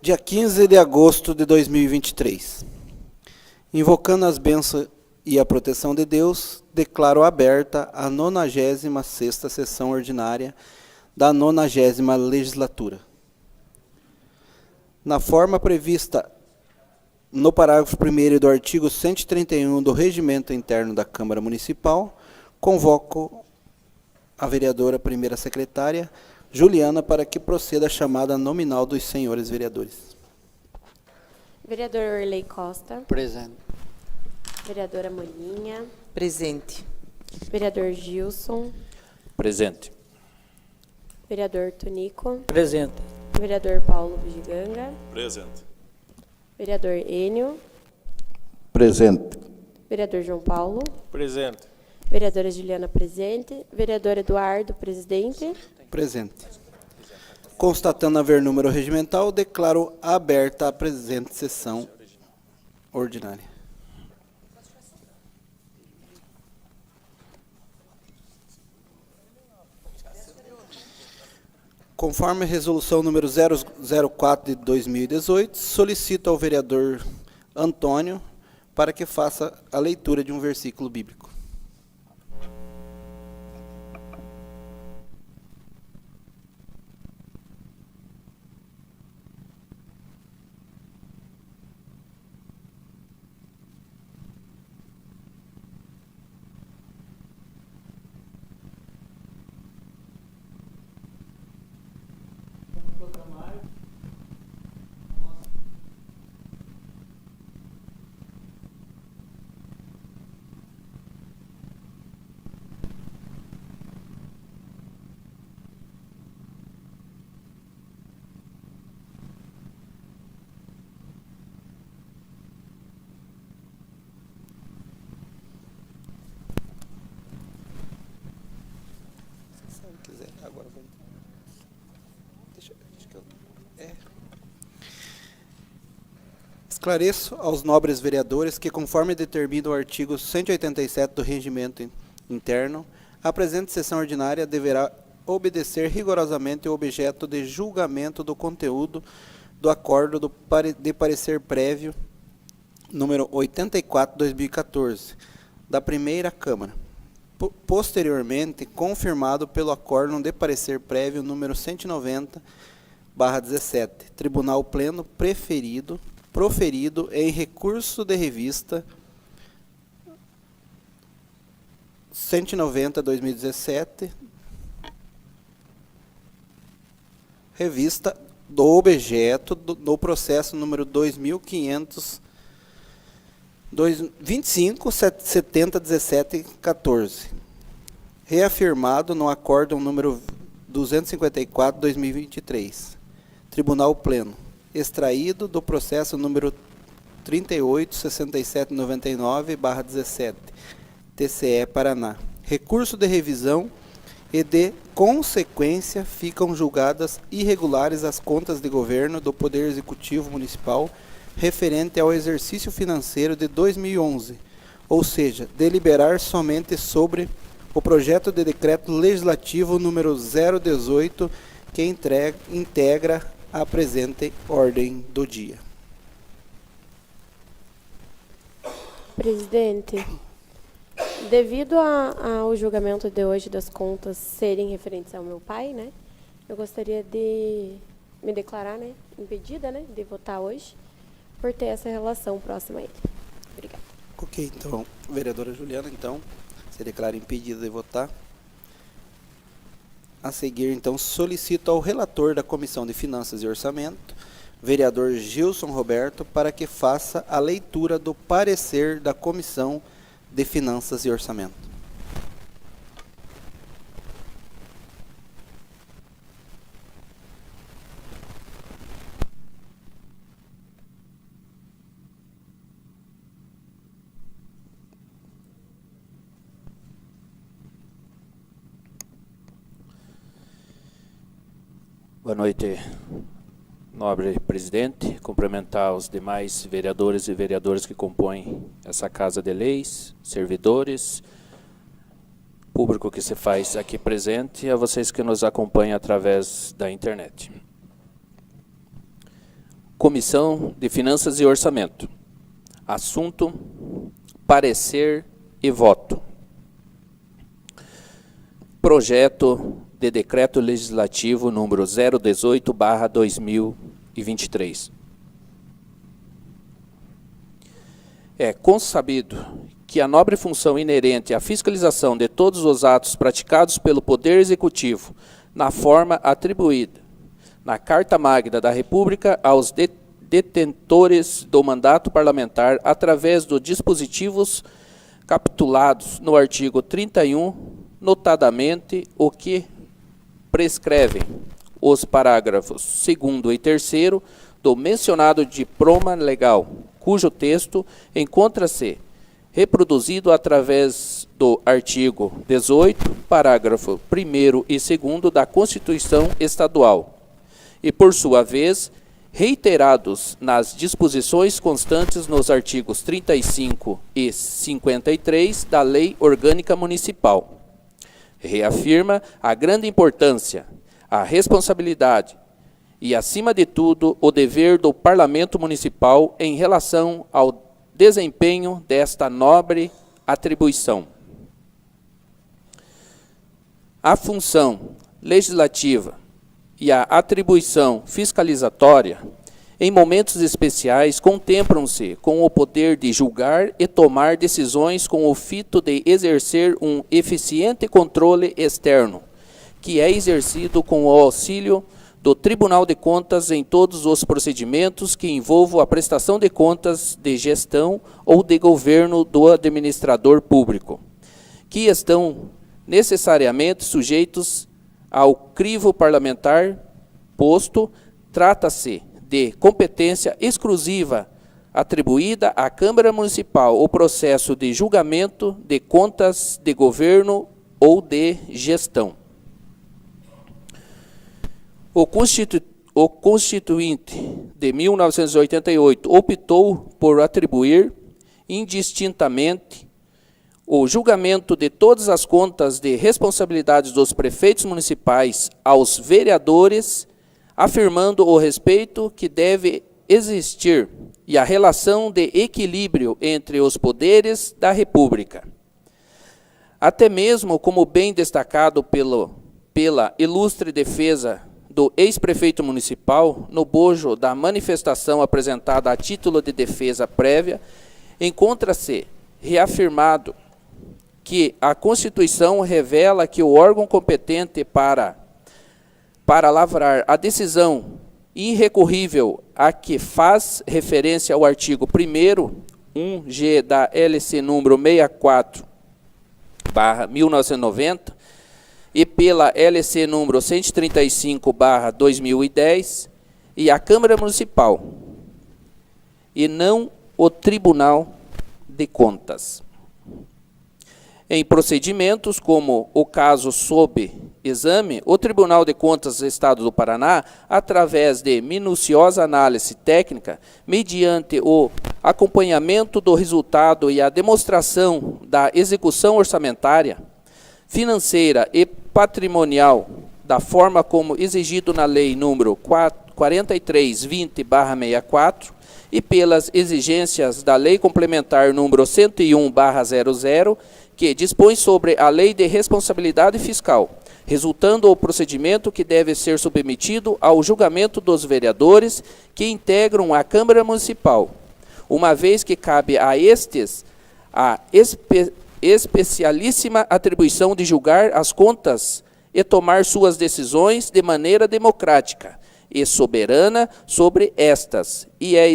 Dia 15 de agosto de 2023. Invocando as bênçãos e a proteção de Deus, declaro aberta a 96ª sessão ordinária da 90ª legislatura. Na forma prevista no parágrafo 1º do artigo 131 do Regimento Interno da Câmara Municipal, convoco a vereadora primeira secretária, Juliana, para que proceda a chamada nominal dos senhores vereadores. Vereador Orley Costa. Presente. Vereadora Molinha. Presente. Vereador Gilson. Presente. Vereador Tonico. Presente. Vereador Paulo Bugiganga. Presente. Vereador Enio. Presente. Vereador João Paulo. Presente. Vereadora Juliana, presente. Vereador Eduardo, presidente. Presente. Constatando haver número regimental, declaro aberta a presente sessão ordinária. Conforme a resolução número 004 de 2018, solicito ao vereador Antônio para que faça a leitura de um versículo bíblico. Esclareço aos nobres vereadores que, conforme determina o artigo 187 do Regimento Interno, a presente sessão ordinária deverá obedecer rigorosamente o objeto de julgamento do conteúdo do acordo de parecer prévio número 84/2014 da Primeira Câmara, posteriormente confirmado pelo acórdão de parecer prévio número 190/17, Tribunal Pleno proferido em recurso de revista 190/2017, revista do objeto do processo número 25.701714, reafirmado no acórdão número 254/2023, Tribunal Pleno, extraído do processo número 38.6799/17, TCE Paraná. Recurso de revisão e de consequência ficam julgadas irregulares as contas de governo do Poder Executivo Municipal referente ao exercício financeiro de 2011, ou seja, deliberar somente sobre o projeto de decreto legislativo número 018 que integra a presente ordem do dia. Presidente, devido ao julgamento de hoje das contas serem referentes ao meu pai, né, eu gostaria de me declarar, né, impedida, né, de votar hoje, por ter essa relação próxima a ele. Obrigada. Ok, então, vereadora Juliana, então, se declara impedida de votar. A seguir, então, solicito ao relator da Comissão de Finanças e Orçamento, vereador Gilson Roberto, para que faça a leitura do parecer da Comissão de Finanças e Orçamento. Boa noite, nobre presidente. Cumprimentar os demais vereadores e vereadoras que compõem essa Casa de Leis, servidores, público que se faz aqui presente e a vocês que nos acompanham através da internet. Comissão de Finanças e Orçamento. Assunto: parecer e voto. Projeto de Decreto Legislativo número 018/2023. É consabido que a nobre função inerente à fiscalização de todos os atos praticados pelo Poder Executivo, na forma atribuída na Carta Magna da República aos detentores do mandato parlamentar, através dos dispositivos capitulados no artigo 31, notadamente o que prescrevem os parágrafos 2º e 3º do mencionado diploma legal, cujo texto encontra-se reproduzido através do artigo 18, parágrafo 1º e 2º da Constituição Estadual, e, por sua vez, reiterados nas disposições constantes nos artigos 35 e 53 da Lei Orgânica Municipal. Reafirma a grande importância, a responsabilidade e, acima de tudo, o dever do Parlamento Municipal em relação ao desempenho desta nobre atribuição. A função legislativa e a atribuição fiscalizatória, em momentos especiais, contemplam-se com o poder de julgar e tomar decisões com o fito de exercer um eficiente controle externo, que é exercido com o auxílio do Tribunal de Contas em todos os procedimentos que envolvam a prestação de contas de gestão ou de governo do administrador público, que estão necessariamente sujeitos ao crivo parlamentar, posto trata-se de competência exclusiva atribuída à Câmara Municipal o processo de julgamento de contas de governo ou de gestão. O Constituinte de 1988 optou por atribuir indistintamente o julgamento de todas as contas de responsabilidades dos prefeitos municipais aos vereadores, afirmando o respeito que deve existir e a relação de equilíbrio entre os poderes da República. Até mesmo, como bem destacado pela ilustre defesa do ex-prefeito municipal, no bojo da manifestação apresentada a título de defesa prévia, encontra-se reafirmado que a Constituição revela que o órgão competente para lavrar a decisão irrecorrível a que faz referência ao artigo 1º, 1G da LC número 64/1990 e pela LC número 135/2010 e a Câmara Municipal, e não o Tribunal de Contas. Em procedimentos como o caso sob exame, o Tribunal de Contas do Estado do Paraná, através de minuciosa análise técnica, mediante o acompanhamento do resultado e a demonstração da execução orçamentária, financeira e patrimonial, da forma como exigido na Lei nº 4320/64 e pelas exigências da Lei Complementar nº 101/00, que dispõe sobre a Lei de Responsabilidade Fiscal, resultando o procedimento que deve ser submetido ao julgamento dos vereadores que integram a Câmara Municipal, uma vez que cabe a estes a especialíssima atribuição de julgar as contas e tomar suas decisões de maneira democrática e soberana sobre estas, e é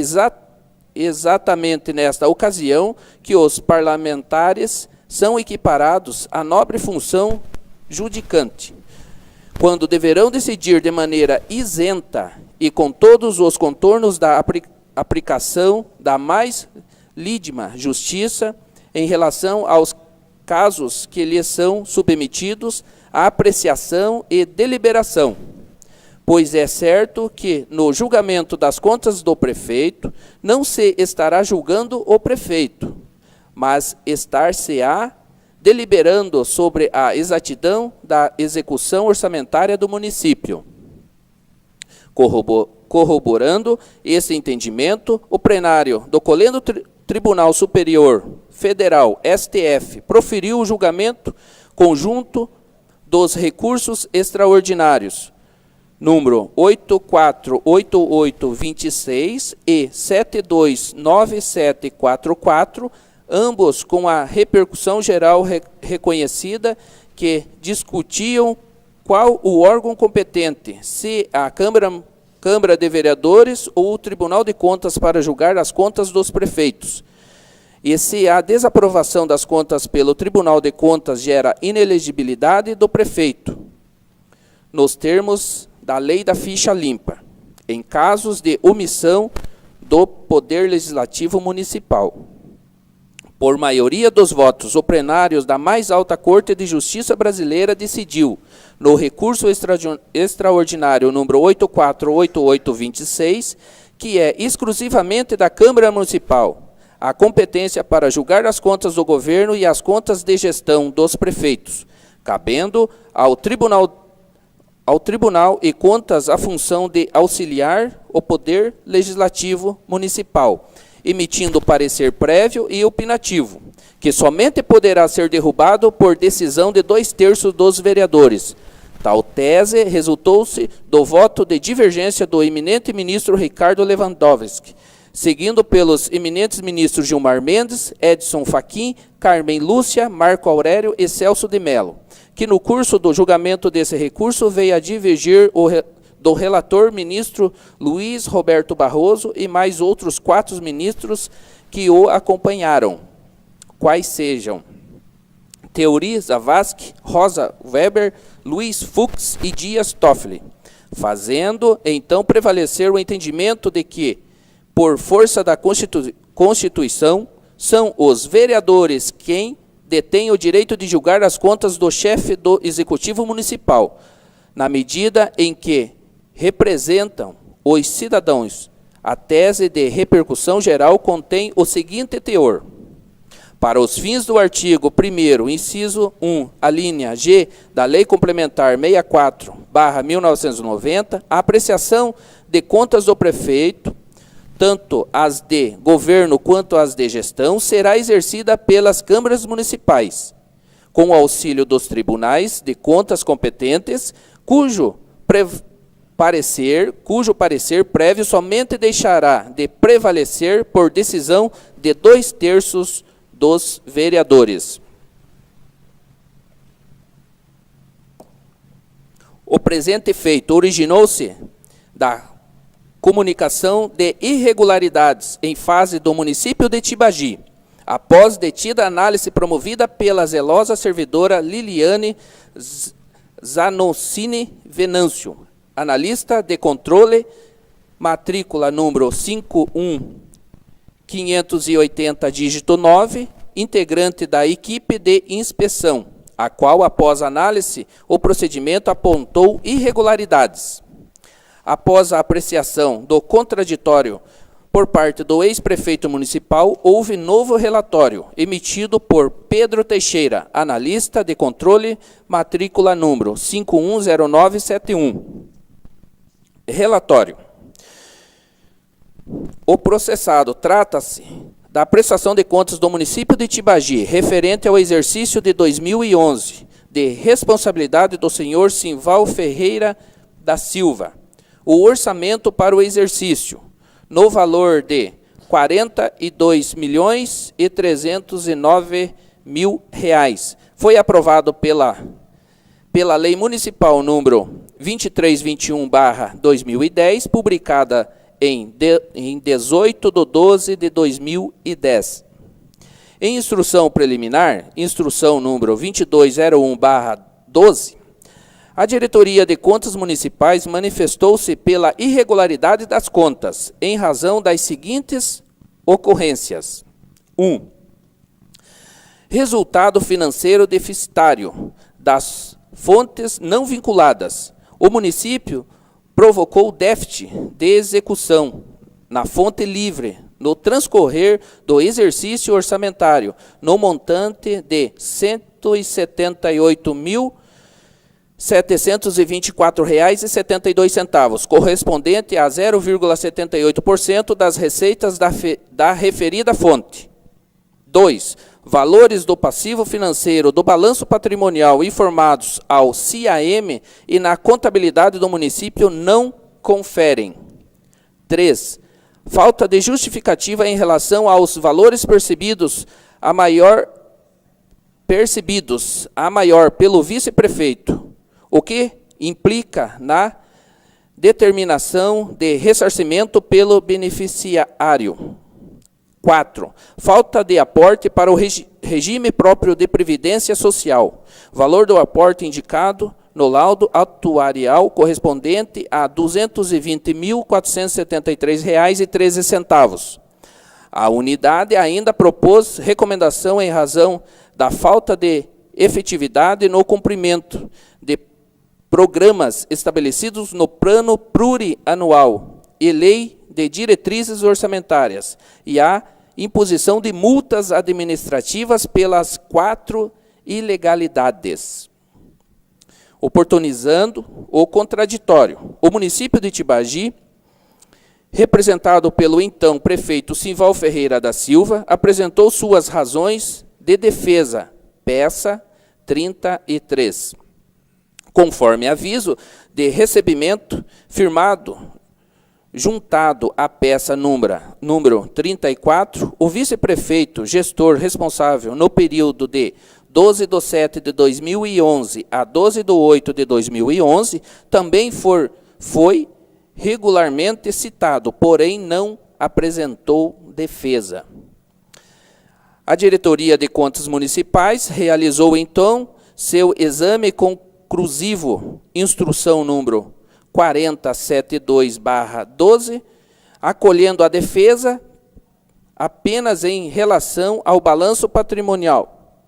exatamente nesta ocasião que os parlamentares são equiparados à nobre função judicante, quando deverão decidir de maneira isenta e com todos os contornos da aplicação da mais lídima justiça em relação aos casos que lhes são submetidos à apreciação e deliberação. Pois é certo que, no julgamento das contas do prefeito, não se estará julgando o prefeito, mas estar-se-á deliberando sobre a exatidão da execução orçamentária do município. corroborando esse entendimento, o plenário do Colégio Tribunal Superior Federal, STF, proferiu o julgamento conjunto dos recursos extraordinários, número 848826 e 729744, ambos com a repercussão geral reconhecida, que discutiam qual o órgão competente, se a Câmara de Vereadores ou o Tribunal de Contas para julgar as contas dos prefeitos. E se a desaprovação das contas pelo Tribunal de Contas gera inelegibilidade do prefeito, nos termos da lei da ficha limpa, em casos de omissão do Poder Legislativo Municipal. Por maioria dos votos, o plenário da mais alta Corte de Justiça brasileira decidiu, no recurso extraordinário número 848826, que é exclusivamente da Câmara Municipal a competência para julgar as contas do governo e as contas de gestão dos prefeitos, cabendo ao Tribunal e Contas a função de auxiliar o Poder Legislativo Municipal, emitindo parecer prévio e opinativo, que somente poderá ser derrubado por decisão de 2/3 dos vereadores. Tal tese resultou-se do voto de divergência do eminente ministro Ricardo Lewandowski, seguindo pelos eminentes ministros Gilmar Mendes, Edson Fachin, Carmen Lúcia, Marco Aurélio e Celso de Mello, que no curso do julgamento desse recurso veio a divergir do relator ministro Luiz Roberto Barroso e mais outros 4 ministros que o acompanharam, quais sejam Teori Zavascki, Rosa Weber, Luiz Fux e Dias Toffoli, fazendo então prevalecer o entendimento de que, por força da Constituição, são os vereadores quem detêm o direito de julgar as contas do chefe do Executivo Municipal, na medida em que representam os cidadãos. A tese de repercussão geral contém o seguinte teor: para os fins do artigo 1º, inciso 1, a linha G da Lei Complementar 64/1990, a apreciação de contas do prefeito, tanto as de governo quanto as de gestão, será exercida pelas câmaras municipais, com o auxílio dos tribunais de contas competentes, cujo parecer prévio somente deixará de prevalecer por decisão de 2/3 dos vereadores. O presente feito originou-se da comunicação de irregularidades em fase do município de Tibagi, após detida análise promovida pela zelosa servidora Liliane Zanocini Venâncio, analista de controle, matrícula número 51580, dígito 9, integrante da equipe de inspeção, a qual, após análise, o procedimento apontou irregularidades. Após a apreciação do contraditório por parte do ex-prefeito municipal, houve novo relatório, emitido por Pedro Teixeira, analista de controle, matrícula número 510971. Relatório. O processado trata-se da prestação de contas do município de Tibagi, referente ao exercício de 2011, de responsabilidade do senhor Simval Ferreira da Silva. O orçamento para o exercício, no valor de R$ 42.309.000, foi aprovado pela Lei Municipal número 2321/2010, publicada em 18/12/2010. Em instrução preliminar, instrução número 2201/12, a Diretoria de Contas Municipais manifestou-se pela irregularidade das contas, em razão das seguintes ocorrências. 1. Resultado financeiro deficitário das fontes não vinculadas. O município provocou déficit de execução na fonte livre no transcorrer do exercício orçamentário, no montante de R$ 178.000 R$ 724,72, correspondente a 0,78% das receitas da referida fonte. 2. Valores do passivo financeiro do balanço patrimonial informados ao CIAM e na contabilidade do município não conferem. 3. Falta de justificativa em relação aos valores percebidos a maior pelo vice-prefeito, o que implica na determinação de ressarcimento pelo beneficiário. 4. Falta de aporte para o regime próprio de previdência social. Valor do aporte indicado no laudo atuarial correspondente a R$ 220.473,13. A unidade ainda propôs recomendação em razão da falta de efetividade no cumprimento de programas estabelecidos no Plano Plurianual e Lei de Diretrizes Orçamentárias e a imposição de multas administrativas pelas 4 ilegalidades. Oportunizando o contraditório, o município de Tibagi, representado pelo então prefeito Simval Ferreira da Silva, apresentou suas razões de defesa, peça 33. Conforme aviso de recebimento firmado, juntado à peça número 34, o vice-prefeito, gestor responsável no período de 12/7/2011 a 12/8/2011, também foi regularmente citado, porém não apresentou defesa. A Diretoria de Contas Municipais realizou, então, seu exame conclusivo, instrução número 4072/12, acolhendo a defesa apenas em relação ao balanço patrimonial,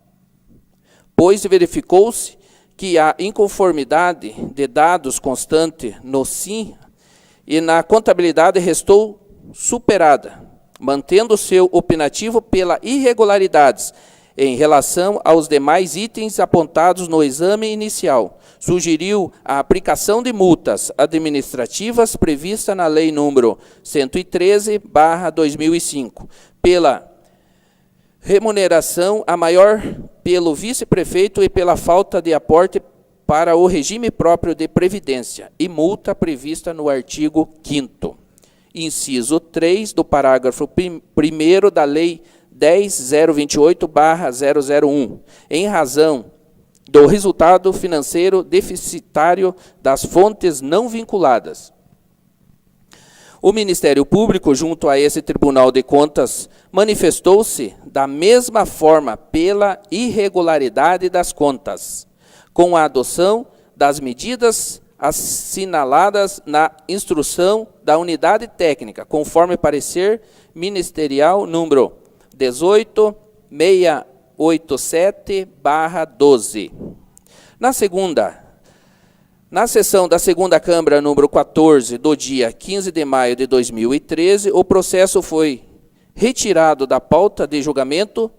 pois verificou-se que a inconformidade de dados constante no SIM e na contabilidade restou superada, mantendo seu opinativo pela irregularidades em relação aos demais itens apontados no exame inicial. Sugeriu a aplicação de multas administrativas prevista na Lei nº 113/2005, pela remuneração a maior pelo vice-prefeito e pela falta de aporte para o regime próprio de previdência, e multa prevista no artigo 5º, inciso 3 do parágrafo 1º da Lei 10.028/001, em razão do resultado financeiro deficitário das fontes não vinculadas. O Ministério Público, junto a esse Tribunal de Contas, manifestou-se da mesma forma pela irregularidade das contas, com a adoção das medidas assinaladas na instrução da unidade técnica, conforme parecer ministerial número 18687/12. Na sessão da segunda Câmara número 14, do dia 15 de maio de 2013, o processo foi retirado da pauta de julgamento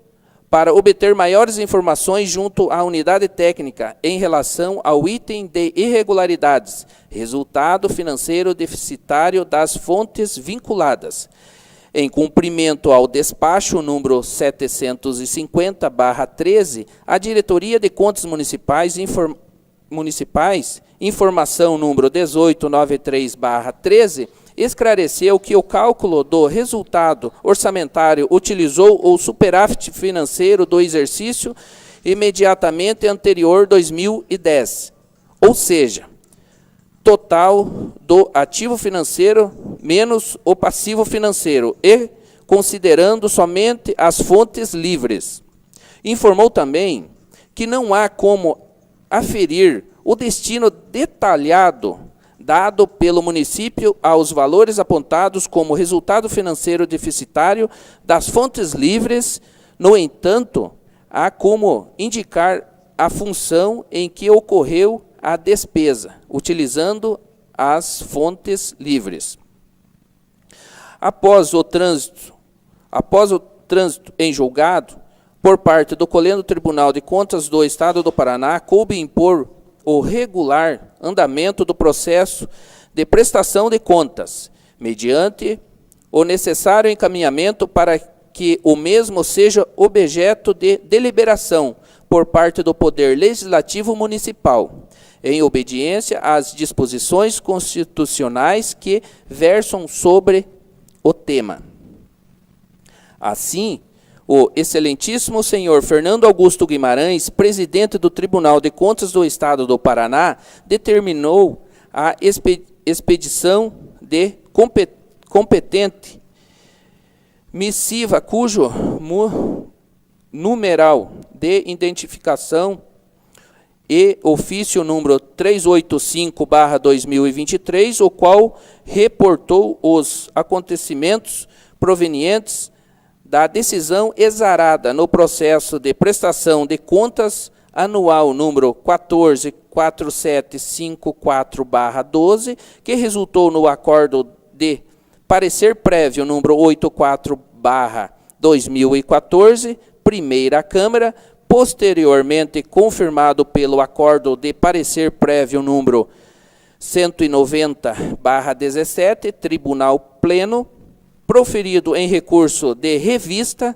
para obter maiores informações junto à unidade técnica em relação ao item de irregularidades, resultado financeiro deficitário das fontes vinculadas. Em cumprimento ao despacho número 750/13, a Diretoria de Contas Municipais, informação número 1893/13, esclareceu que o cálculo do resultado orçamentário utilizou o superávit financeiro do exercício imediatamente anterior 2010, ou seja, total do ativo financeiro menos o passivo financeiro, e considerando somente as fontes livres. Informou também que não há como aferir o destino detalhado dado pelo município aos valores apontados como resultado financeiro deficitário das fontes livres. No entanto, há como indicar a função em que ocorreu a despesa, utilizando as fontes livres. Após o trânsito em julgado, por parte do Colégio Tribunal de Contas do Estado do Paraná, coube impor o regular andamento do processo de prestação de contas, mediante o necessário encaminhamento para que o mesmo seja objeto de deliberação por parte do Poder Legislativo Municipal, em obediência às disposições constitucionais que versam sobre o tema. Assim, o excelentíssimo senhor Fernando Augusto Guimarães, presidente do Tribunal de Contas do Estado do Paraná, determinou a expedição de competente missiva cujo numeral de identificação e ofício número 385/2023, o qual reportou os acontecimentos provenientes da decisão exarada no processo de prestação de contas anual número 144754/12, que resultou no acordo de parecer prévio número 84/2014, primeira Câmara, posteriormente confirmado pelo acordo de parecer prévio número 190/17, Tribunal Pleno, proferido em recurso de revista,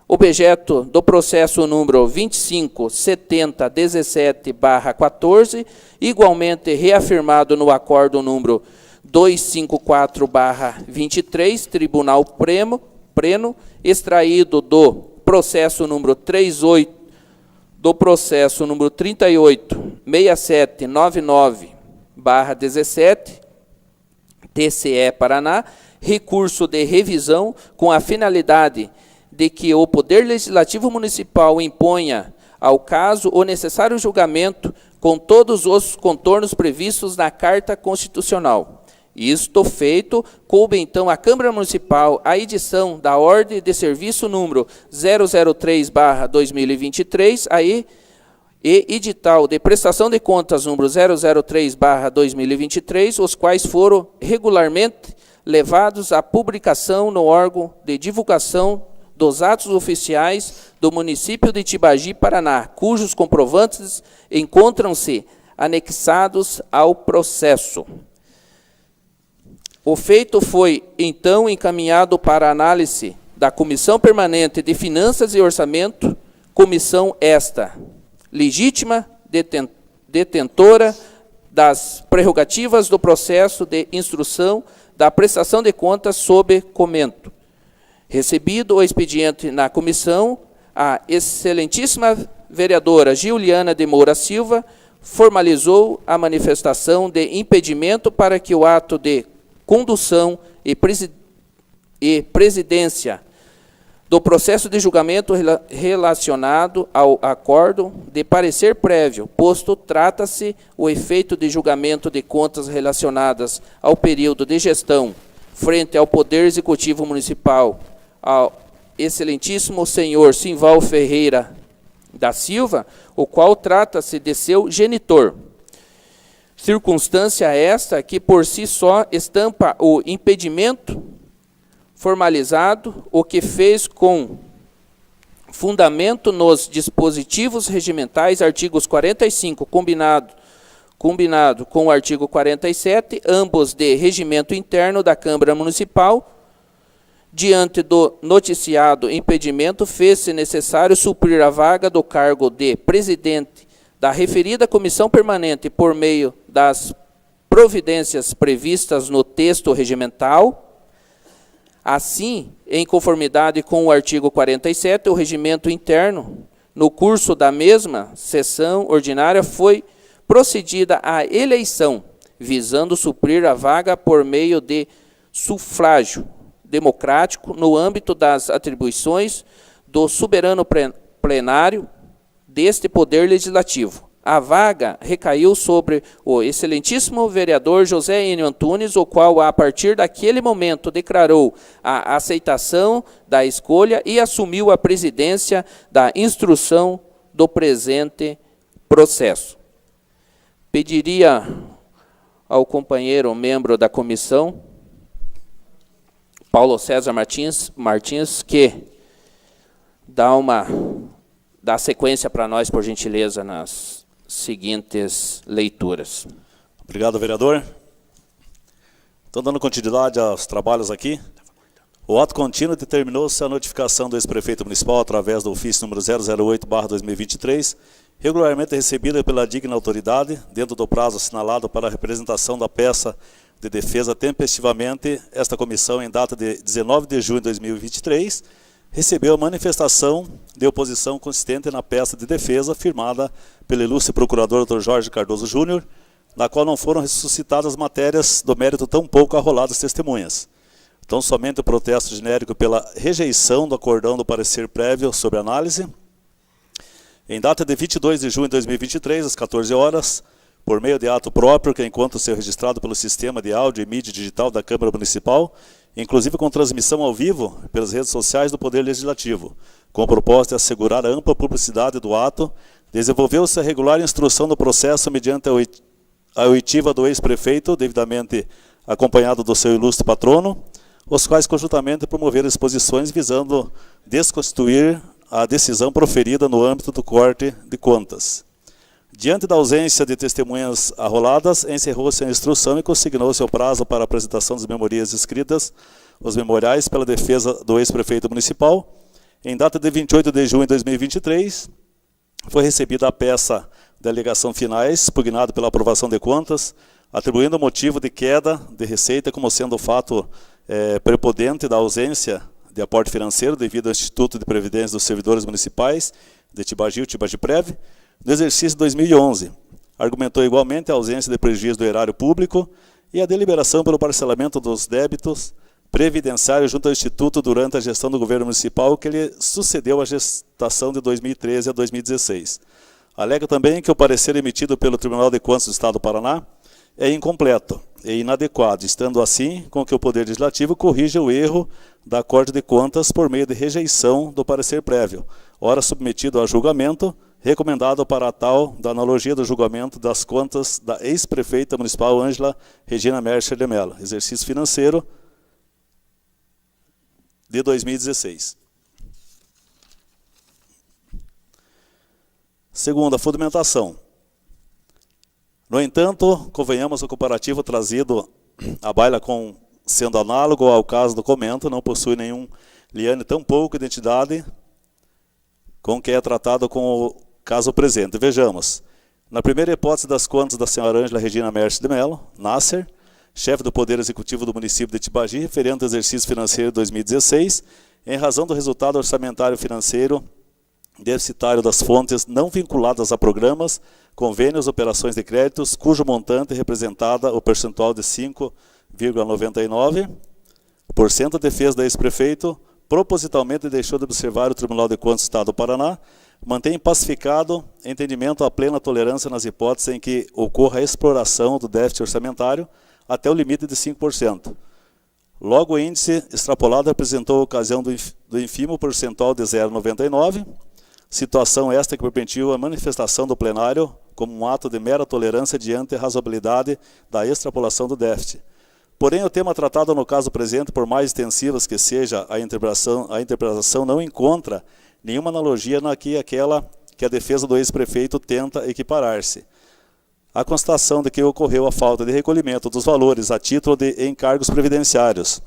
objeto do processo número 257017/14, igualmente reafirmado no acordo número 254/23, Tribunal Pleno, extraído do processo número 38-6799/17, TCE Paraná, recurso de revisão com a finalidade de que o Poder Legislativo Municipal imponha ao caso o necessário julgamento com todos os contornos previstos na Carta Constitucional. Isto feito, coube então à Câmara Municipal a edição da Ordem de Serviço número 003/2023, e edital de prestação de contas número 003/2023, os quais foram regularmente levados à publicação no órgão de divulgação dos atos oficiais do município de Tibagi, Paraná, cujos comprovantes encontram-se anexados ao processo. O feito foi, então, encaminhado para análise da Comissão Permanente de Finanças e Orçamento, comissão esta, legítima detentora das prerrogativas do processo de instrução da prestação de contas sob comento. Recebido o expediente na comissão, a excelentíssima vereadora Giuliana de Moura Silva formalizou a manifestação de impedimento para que o ato de condução e presidência do processo de julgamento relacionado ao acordo de parecer prévio, posto trata-se o efeito de julgamento de contas relacionadas ao período de gestão frente ao Poder Executivo Municipal, ao excelentíssimo senhor Simval Ferreira da Silva, o qual trata-se de seu genitor. Circunstância esta que por si só estampa o impedimento formalizado, o que fez com fundamento nos dispositivos regimentais, artigos 45, combinado com o artigo 47, ambos de regimento interno da Câmara Municipal. Diante do noticiado impedimento, fez-se necessário suprir a vaga do cargo de presidente da referida comissão permanente por meio das providências previstas no texto regimental. Assim, em conformidade com o artigo 47, o regimento interno, no curso da mesma sessão ordinária, foi procedida a eleição, visando suprir a vaga por meio de sufrágio democrático no âmbito das atribuições do soberano plenário deste Poder Legislativo. A vaga recaiu sobre o excelentíssimo vereador José Enio Antunes, o qual, a partir daquele momento, declarou a aceitação da escolha e assumiu a presidência da instrução do presente processo. Pediria ao companheiro membro da comissão, Paulo César Martins, que dá sequência para nós, por gentileza, seguintes leituras. Obrigado, vereador. Então, dando continuidade aos trabalhos aqui, o ato contínuo determinou-se a notificação do ex-prefeito municipal através do ofício número 008/2023, regularmente recebida pela digna autoridade, dentro do prazo assinalado para a representação da peça de defesa tempestivamente. Esta comissão, em data de 19 de junho de 2023, recebeu a manifestação de oposição consistente na peça de defesa firmada pelo ilustre procurador Dr. Jorge Cardoso Júnior, na qual não foram ressuscitadas matérias do mérito tão pouco arroladas testemunhas. Então, somente o protesto genérico pela rejeição do acordão do parecer prévio sobre análise. Em data de 22 de junho de 2023, às 14 horas, por meio de ato próprio, que enquanto ser registrado pelo sistema de áudio e mídia digital da Câmara Municipal, inclusive com transmissão ao vivo pelas redes sociais do Poder Legislativo, com o propósito de assegurar a ampla publicidade do ato, desenvolveu-se a regular instrução do processo mediante a oitiva do ex-prefeito, devidamente acompanhado do seu ilustre patrono, os quais conjuntamente promoveram exposições visando desconstituir a decisão proferida no âmbito do corte de contas. Diante da ausência de testemunhas arroladas, encerrou-se a instrução e consignou-se o prazo para a apresentação das memorias escritas, os memoriais pela defesa do ex-prefeito municipal. Em data de 28 de junho de 2023, foi recebida a peça de alegação finais, pugnada pela aprovação de contas, atribuindo o motivo de queda de receita como sendo o fato prepotente da ausência de aporte financeiro devido ao Instituto de Previdência dos Servidores Municipais de Tibagi, o Tibagiprev, no exercício de 2011. Argumentou igualmente a ausência de prejuízo do erário público e a deliberação pelo parcelamento dos débitos previdenciários junto ao Instituto durante a gestão do governo municipal que lhe sucedeu a gestação de 2013 a 2016. Alega também que o parecer emitido pelo Tribunal de Contas do Estado do Paraná é incompleto e inadequado, estando assim com que o Poder Legislativo corrija o erro da Corte de Contas por meio de rejeição do parecer prévio, ora submetido a julgamento, recomendado para a tal da analogia do julgamento das contas da ex-prefeita municipal Ângela Regina Mercer de Mello, exercício financeiro de 2016. Segundo, a fundamentação. No entanto, convenhamos, o comparativo trazido à baila sendo análogo ao caso do comento, não possui nenhum liane tão pouco identidade com que é tratado com o caso presente. Vejamos, na primeira hipótese das contas da senhora Ângela Regina Mercer de Mello, Nasser, chefe do Poder Executivo do município de Tibagi, referente ao exercício financeiro de 2016, em razão do resultado orçamentário financeiro deficitário das fontes não vinculadas a programas, convênios, operações de créditos, cujo montante representada o percentual de 5,99%, a defesa da ex-prefeito propositalmente deixou de observar o Tribunal de Contas do Estado do Paraná, mantém pacificado entendimento à plena tolerância nas hipóteses em que ocorra a exploração do déficit orçamentário até o limite de 5%. Logo, o índice extrapolado representou a ocasião do ínfimo percentual de 0,99%, situação esta que permitiu a manifestação do plenário como um ato de mera tolerância diante a razoabilidade da extrapolação do déficit. Porém, o tema tratado no caso presente, por mais extensivas que seja a interpretação não encontra nenhuma analogia naquela que a defesa do ex-prefeito tenta equiparar-se. A constatação de que ocorreu a falta de recolhimento dos valores a título de encargos previdenciários,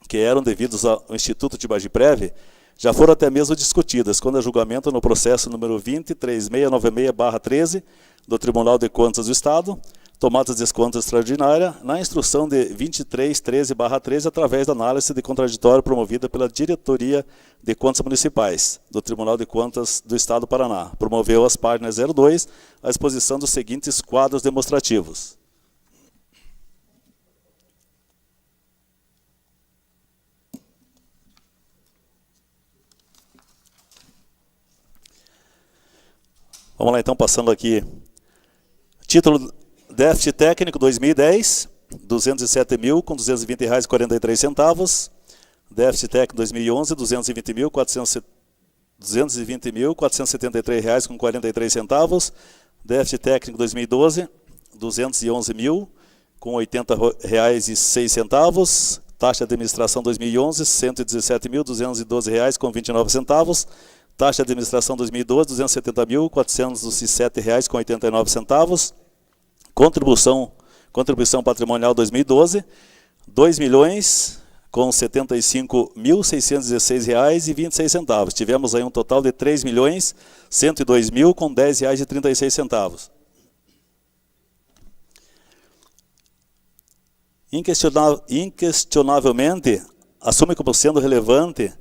que eram devidos ao Instituto Tibagiprev, já foram até mesmo discutidas quando a julgamento no processo número 23696/13 do Tribunal de Contas do Estado, tomadas de desconto extraordinária, na instrução de 2313/13 através da análise de contraditório promovida pela Diretoria de Contas Municipais do Tribunal de Contas do Estado do Paraná. Promoveu às páginas 02 a exposição dos seguintes quadros demonstrativos. Vamos lá então, passando aqui. Título: déficit técnico 2010, R$ 207.220,43. Déficit técnico 2011, R$ 220.473,43. Déficit técnico 2012, R$ 211.080,06. Taxa de administração 2011, R$ 117.212,29. Taxa de administração 2012, R$ 270.407,89. Contribuição patrimonial 2012, R$ 2.075.616,26. Tivemos aí um total de R$ 3.102.000 com R$ 10,36. Inquestionavelmente, assume como sendo relevante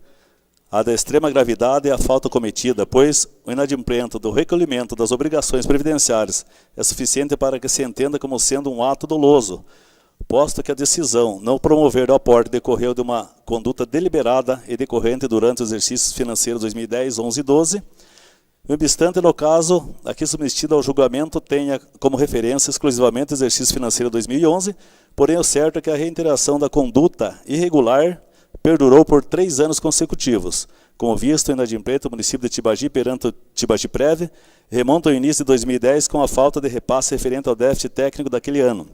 a da extrema gravidade e a falta cometida, pois o inadimplemento do recolhimento das obrigações previdenciárias é suficiente para que se entenda como sendo um ato doloso, posto que a decisão não promover o aporte decorreu de uma conduta deliberada e decorrente durante os exercícios financeiros 2010, 11 e 12. No obstante, no caso aqui submetido ao julgamento tenha como referência exclusivamente o exercício financeiro 2011, porém o certo é que a reiteração da conduta irregular perdurou por 3 anos consecutivos. Como visto, o inadimplemento do município de Tibagi perante o Tibagiprev remonta ao início de 2010 com a falta de repasse referente ao déficit técnico daquele ano,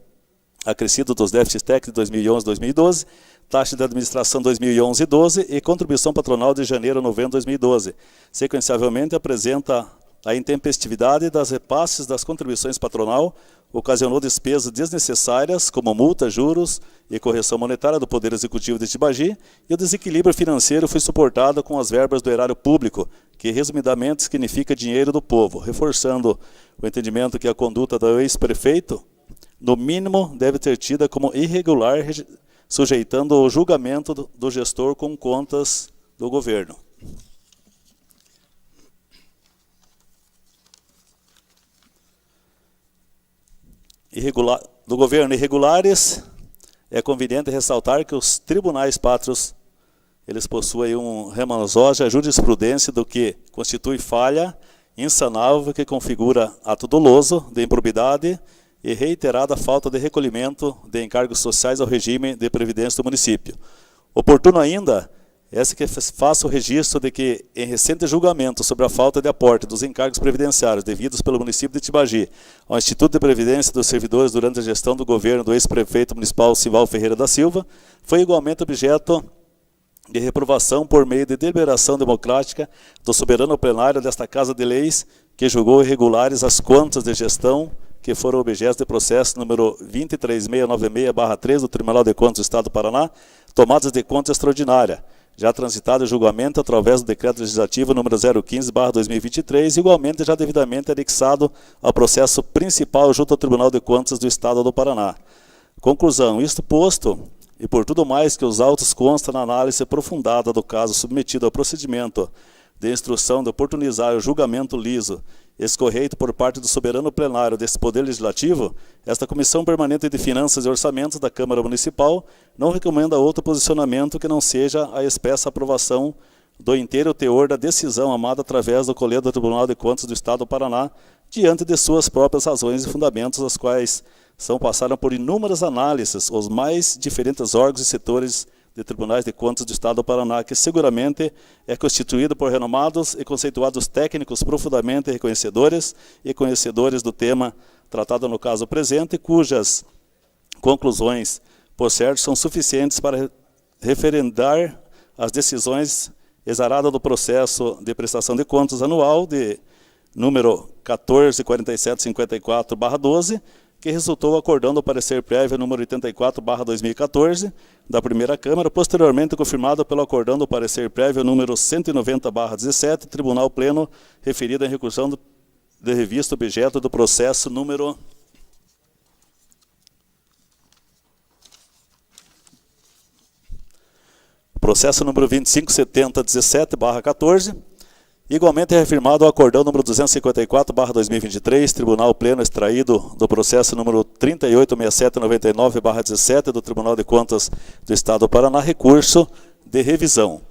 acrescido dos déficits técnicos de 2011 e 2012, taxa de administração 2011 e 12 e contribuição patronal de janeiro a novembro de 2012. Sequencialmente, apresenta a intempestividade das repasses das contribuições patronal, ocasionou despesas desnecessárias, como multa, juros e correção monetária do Poder Executivo de Tibagi, e o desequilíbrio financeiro foi suportado com as verbas do erário público, que resumidamente significa dinheiro do povo, reforçando o entendimento que a conduta do ex-prefeito, no mínimo, deve ter tida como irregular, sujeitando o julgamento do gestor com contas do governo. Do governo irregulares, é conveniente ressaltar que os tribunais pátrios, eles possuem um remansoja jurisprudência do que constitui falha insanável que configura ato doloso de improbidade e reiterada falta de recolhimento de encargos sociais ao regime de previdência do município. Oportuno ainda é que faça o registro de que, em recente julgamento sobre a falta de aporte dos encargos previdenciários devidos pelo município de Tibagi ao Instituto de Previdência dos Servidores durante a gestão do governo do ex-prefeito municipal Simval Ferreira da Silva, foi igualmente objeto de reprovação por meio de deliberação democrática do soberano plenário desta Casa de Leis, que julgou irregulares as contas de gestão que foram objeto de processo número 23696/3 do Tribunal de Contas do Estado do Paraná, tomadas de conta extraordinária, já transitado o julgamento através do Decreto Legislativo número 015/2023, igualmente já devidamente anexado ao processo principal junto ao Tribunal de Contas do Estado do Paraná. Conclusão: isto posto, e por tudo mais que os autos consta na análise aprofundada do caso submetido ao procedimento de instrução de oportunizar o julgamento liso escorreito por parte do soberano plenário desse Poder Legislativo, esta Comissão Permanente de Finanças e Orçamentos da Câmara Municipal não recomenda outro posicionamento que não seja a expressa aprovação do inteiro teor da decisão amada através do Colégio do Tribunal de Contas do Estado do Paraná, diante de suas próprias razões e fundamentos, as quais passaram por inúmeras análises os mais diferentes órgãos e setores de Tribunais de Contas do Estado do Paraná, que seguramente é constituído por renomados e conceituados técnicos profundamente reconhecedores e conhecedores do tema tratado no caso presente, cujas conclusões, por certo, são suficientes para referendar as decisões exaradas do processo de prestação de contas anual de número 144754/12, que resultou acordando o parecer prévio número 84/2014 da primeira Câmara, posteriormente confirmado pelo acordão do parecer prévio número 190/17, Tribunal Pleno, referido em recursão de revista objeto do processo número 257017/14, igualmente é reafirmado o acordão número 254/2023, Tribunal Pleno extraído do processo número 386799/17 do Tribunal de Contas do Estado do Paraná, recurso de revisão.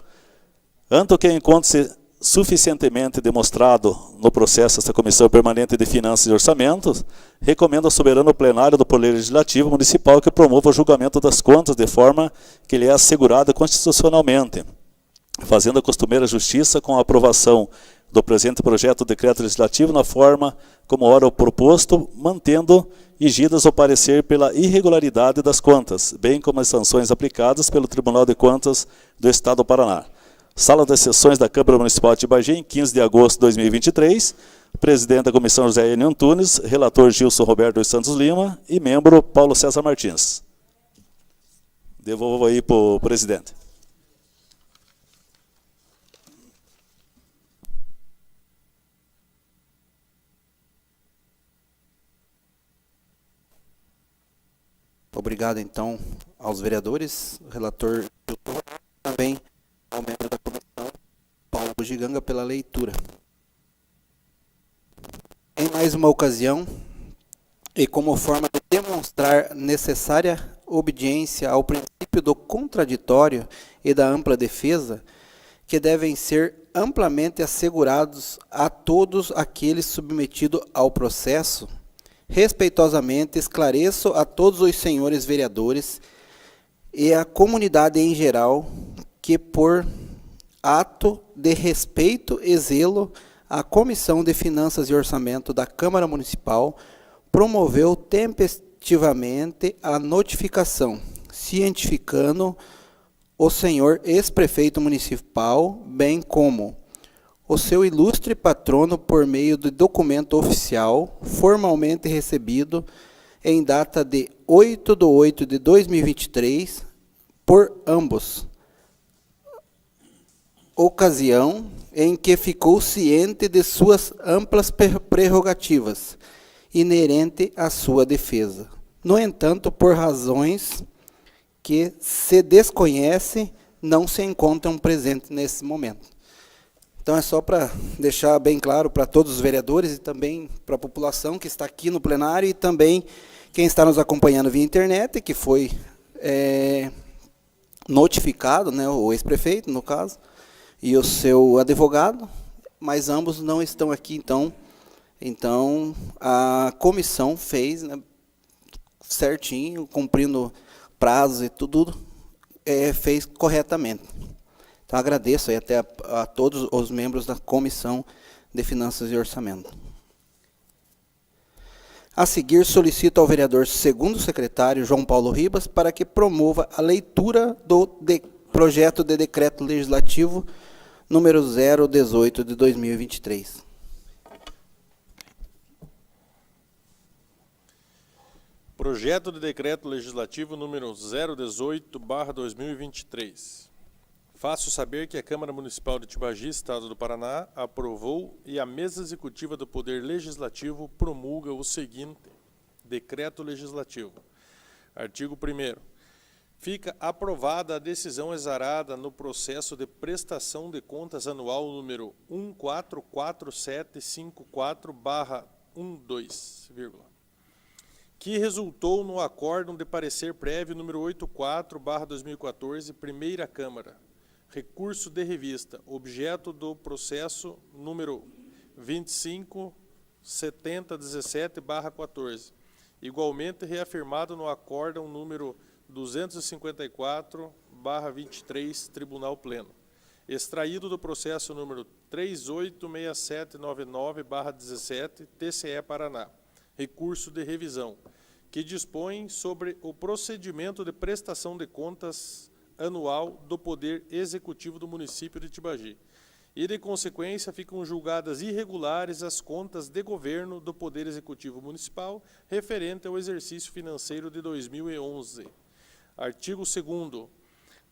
Anto que encontre-se suficientemente demonstrado no processo desta Comissão Permanente de Finanças e Orçamentos, recomendo ao soberano plenário do Poder Legislativo Municipal que promova o julgamento das contas de forma que lhe é assegurada constitucionalmente, fazendo a costumeira justiça com a aprovação do presente projeto de decreto legislativo na forma como ora o proposto, mantendo igidas o parecer pela irregularidade das contas, bem como as sanções aplicadas pelo Tribunal de Contas do Estado do Paraná. Sala das sessões da Câmara Municipal de Tibagi, em 15 de agosto de 2023. Presidente da comissão José Enio Antunes, relator Gilson Roberto dos Santos Lima e membro Paulo César Martins. Devolvo aí para o presidente. Obrigado, então, aos vereadores, relator também ao membro da comissão, Paulo Giganga, pela leitura. Em mais uma ocasião, e como forma de demonstrar necessária obediência ao princípio do contraditório e da ampla defesa, que devem ser amplamente assegurados a todos aqueles submetidos ao processo, respeitosamente esclareço a todos os senhores vereadores e à comunidade em geral que, por ato de respeito e zelo, a Comissão de Finanças e Orçamento da Câmara Municipal promoveu tempestivamente a notificação, cientificando o senhor ex-prefeito municipal, bem como o seu ilustre patrono por meio de documento oficial, formalmente recebido em data de 8/8/2023, por ambos, ocasião em que ficou ciente de suas amplas prerrogativas, inerente à sua defesa. No entanto, por razões que se desconhece, não se encontram presentes nesse momento. Então, é só para deixar bem claro para todos os vereadores e também para a população que está aqui no plenário e também quem está nos acompanhando via internet, que foi notificado, né, o ex-prefeito, no caso, e o seu advogado, mas ambos não estão aqui, então a comissão fez, né, certinho, cumprindo prazos e tudo, fez corretamente. Então, agradeço aí até a todos os membros da Comissão de Finanças e Orçamento. A seguir, solicito ao vereador segundo secretário, João Paulo Ribas, para que promova a leitura do projeto de decreto legislativo número 018 de 2023. Projeto de decreto legislativo número 018/2023. Faço saber que a Câmara Municipal de Tibagi, Estado do Paraná, aprovou e a Mesa Executiva do Poder Legislativo promulga o seguinte decreto legislativo. Artigo 1º. Fica aprovada a decisão exarada no processo de prestação de contas anual número 1444754/12, que resultou no acórdão de parecer prévio número 84/2014, Primeira Câmara. Recurso de revista, objeto do processo número 257017/14, igualmente reafirmado no acórdão número 254/23, Tribunal Pleno, extraído do processo número 386799/17, TCE Paraná. Recurso de revisão, que dispõe sobre o procedimento de prestação de contas anual do Poder Executivo do município de Tibagi. E, de consequência, ficam julgadas irregulares as contas de governo do Poder Executivo Municipal referente ao exercício financeiro de 2011. Artigo 2º.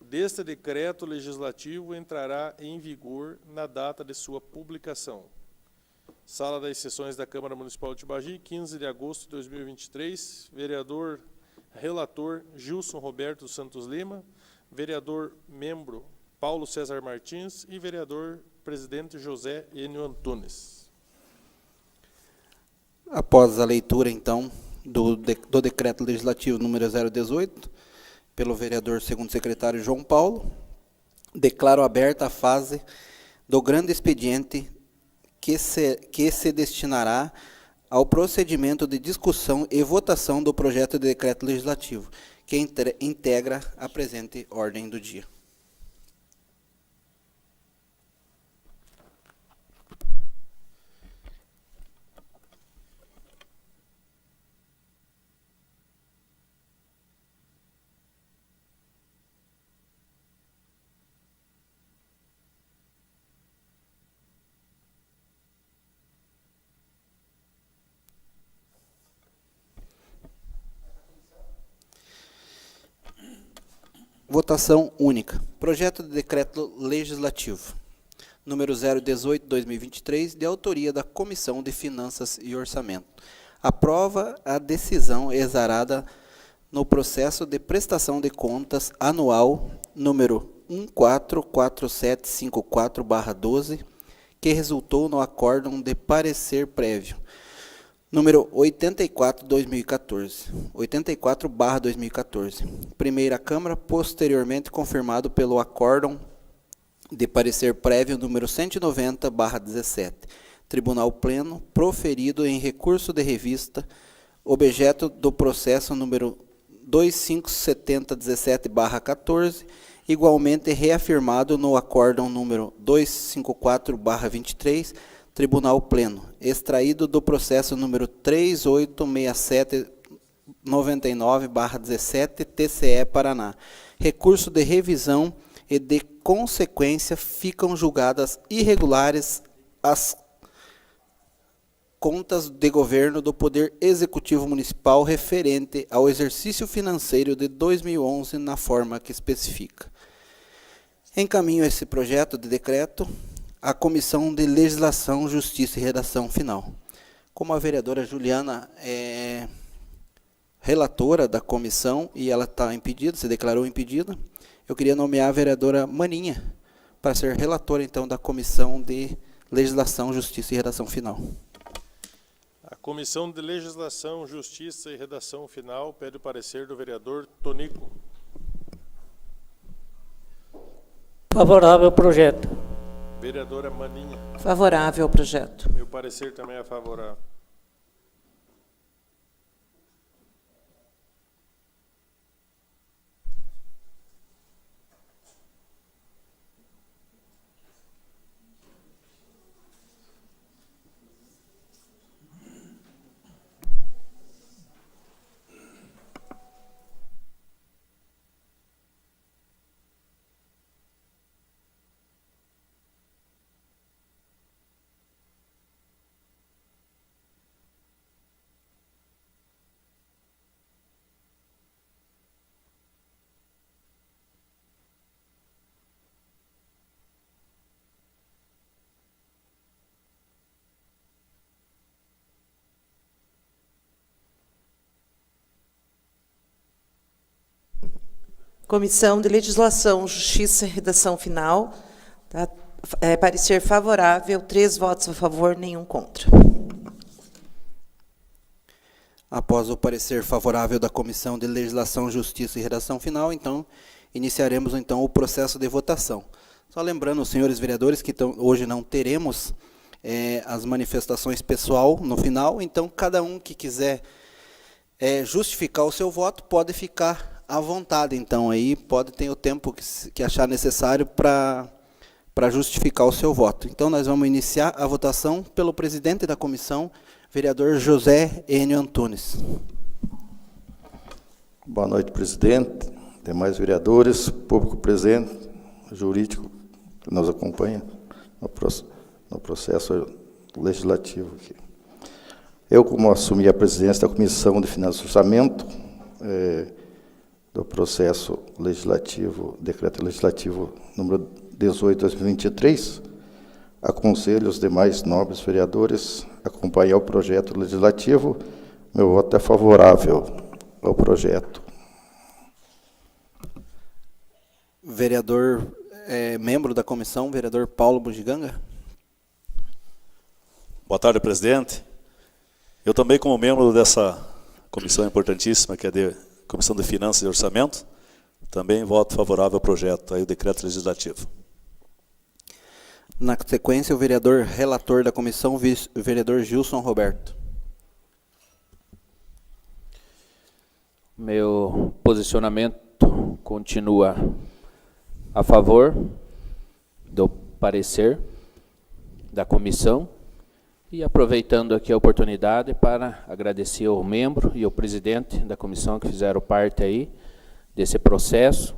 Deste decreto legislativo entrará em vigor na data de sua publicação. Sala das Sessões da Câmara Municipal de Tibagi, 15 de agosto de 2023. Vereador relator Gilson Roberto Santos Lima. Vereador membro Paulo César Martins e vereador presidente José Enio Antunes. Após a leitura, então, do decreto legislativo número 018, pelo vereador segundo secretário João Paulo, declaro aberta a fase do grande expediente que se destinará ao procedimento de discussão e votação do projeto de decreto legislativo, que integra a presente ordem do dia. Votação única. Projeto de decreto legislativo. Número 018/2023, de autoria da Comissão de Finanças e Orçamento. Aprova a decisão exarada no processo de prestação de contas anual número 144754/12, que resultou no acórdão de parecer prévio número 84/2014, 84/2014. Primeira Câmara, posteriormente confirmado pelo acórdão de parecer prévio número 190/17. Tribunal Pleno, proferido em recurso de revista, objeto do processo número 2570/17/14, igualmente reafirmado no acórdão número 254/23, Tribunal Pleno, extraído do processo número 386799/17, TCE Paraná. Recurso de revisão e de consequência ficam julgadas irregulares as contas de governo do Poder Executivo Municipal referente ao exercício financeiro de 2011 na forma que especifica. Encaminho esse projeto de decreto à Comissão de Legislação, Justiça e Redação Final. Como a vereadora Juliana é relatora da comissão e ela está impedida, se declarou impedida, eu queria nomear a vereadora Maninha para ser relatora, então, da Comissão de Legislação, Justiça e Redação Final. A Comissão de Legislação, Justiça e Redação Final pede o parecer do vereador Tonico. Favorável ao projeto. Vereadora Maninha. Favorável ao projeto. Meu parecer também é favorável. Comissão de Legislação, Justiça e Redação Final. Parecer favorável, 3 votos a favor, nenhum contra. Após o parecer favorável da Comissão de Legislação, Justiça e Redação Final, então, iniciaremos então o processo de votação. Só lembrando, os senhores vereadores, que hoje não teremos as manifestações pessoal no final, então cada um que quiser justificar o seu voto pode ficar à vontade, então, aí pode ter o tempo que achar necessário para justificar o seu voto. Então, nós vamos iniciar a votação pelo presidente da comissão, vereador José Enio Antunes. Boa noite, presidente, demais vereadores, público presente, jurídico que nos acompanha no processo legislativo aqui. Eu, como assumi a presidência da Comissão de Finanças e Orçamento, do processo legislativo, decreto legislativo número 18/2023, aconselho os demais nobres vereadores a acompanhar o projeto legislativo. Meu voto é favorável ao projeto. Vereador, membro da comissão, vereador Paulo Bugiganga. Boa tarde, presidente. Eu também, como membro dessa comissão importantíssima, que é a Comissão de Finanças e Orçamento, também voto favorável ao projeto, aí o decreto legislativo. Na sequência, o vereador relator da comissão, o vereador Gilson Roberto. Meu posicionamento continua a favor do parecer da comissão e aproveitando aqui a oportunidade para agradecer ao membro e ao presidente da comissão que fizeram parte aí desse processo,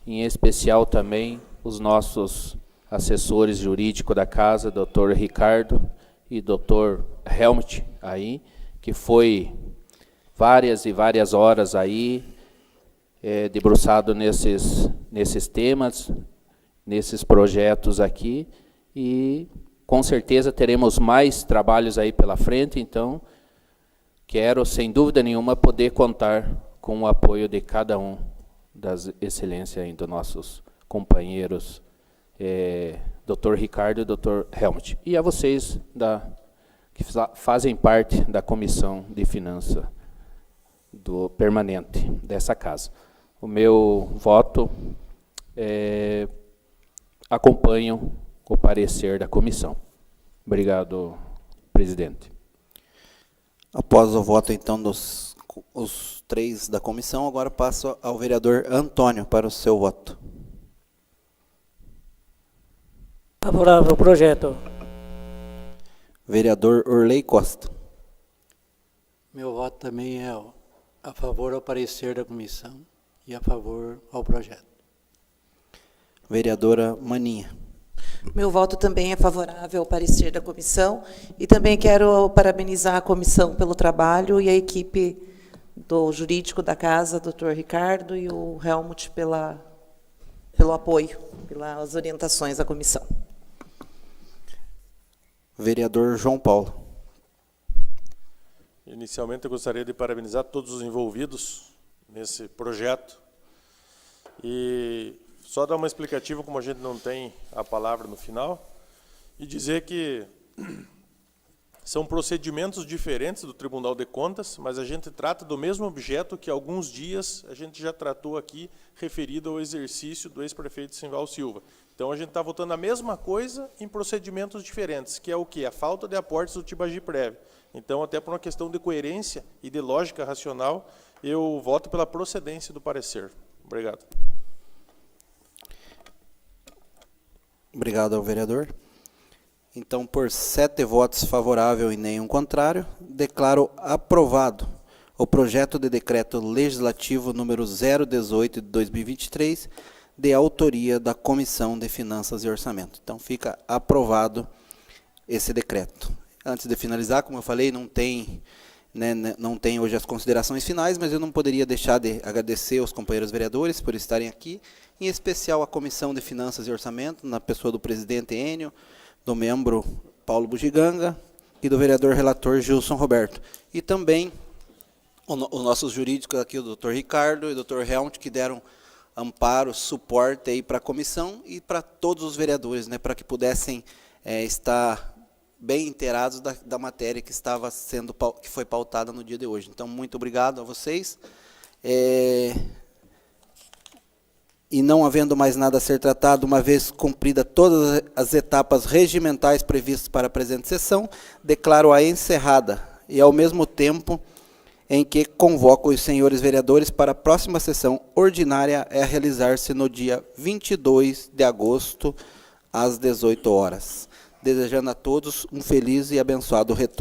em especial também os nossos assessores jurídicos da casa, doutor Ricardo e doutor Helmut, aí, que foi várias e várias horas aí, debruçado nesses temas, nesses projetos aqui, e com certeza teremos mais trabalhos aí pela frente, então quero, sem dúvida nenhuma, poder contar com o apoio de cada um das excelências aí, dos nossos companheiros, Dr. Ricardo e Dr. Helmut, e a vocês que fazem parte da Comissão de Finanças permanente dessa casa. O meu voto acompanho o parecer da comissão. Obrigado, presidente. Após o voto, então, os 3 da comissão, agora passo ao vereador Antônio para o seu voto. Favorável ao projeto. Vereador Orley Costa. Meu voto também é a favor ao parecer da comissão e a favor ao projeto. Vereadora Maninha. Meu voto também é favorável ao parecer da comissão e também quero parabenizar a comissão pelo trabalho e a equipe do jurídico da casa, Dr. Ricardo, e o Helmut pelo apoio, pelas orientações da comissão. Vereador João Paulo. Inicialmente, eu gostaria de parabenizar todos os envolvidos nesse projeto e só dar uma explicativa, como a gente não tem a palavra no final, e dizer que são procedimentos diferentes do Tribunal de Contas, mas a gente trata do mesmo objeto que há alguns dias a gente já tratou aqui, referido ao exercício do ex-prefeito Simval Silva. Então, a gente está votando a mesma coisa em procedimentos diferentes, que é o quê? A falta de aportes do Tibagi-Prev. Então, até por uma questão de coerência e de lógica racional, eu voto pela procedência do parecer. Obrigado. Obrigado ao vereador. Então, por 7 votos favoráveis e nenhum contrário, declaro aprovado o projeto de decreto legislativo número 018 de 2023, de autoria da Comissão de Finanças e Orçamento. Então, fica aprovado esse decreto. Antes de finalizar, como eu falei, não tem hoje as considerações finais, mas eu não poderia deixar de agradecer aos companheiros vereadores por estarem aqui, em especial a Comissão de Finanças e Orçamento, na pessoa do presidente Enio, do membro Paulo Bugiganga e do vereador relator Gilson Roberto. E também os nossos jurídicos aqui, o Dr. Ricardo e o Dr. Helmut, que deram amparo, suporte aí para a comissão e para todos os vereadores, né, para que pudessem estar bem inteirados da matéria que que foi pautada no dia de hoje. Então, muito obrigado a vocês. E não havendo mais nada a ser tratado, uma vez cumprida todas as etapas regimentais previstas para a presente sessão, declaro-a encerrada e, ao mesmo tempo em que convoco os senhores vereadores para a próxima sessão ordinária a realizar-se no dia 22 de agosto, às 18 horas. Desejando a todos um feliz e abençoado retorno.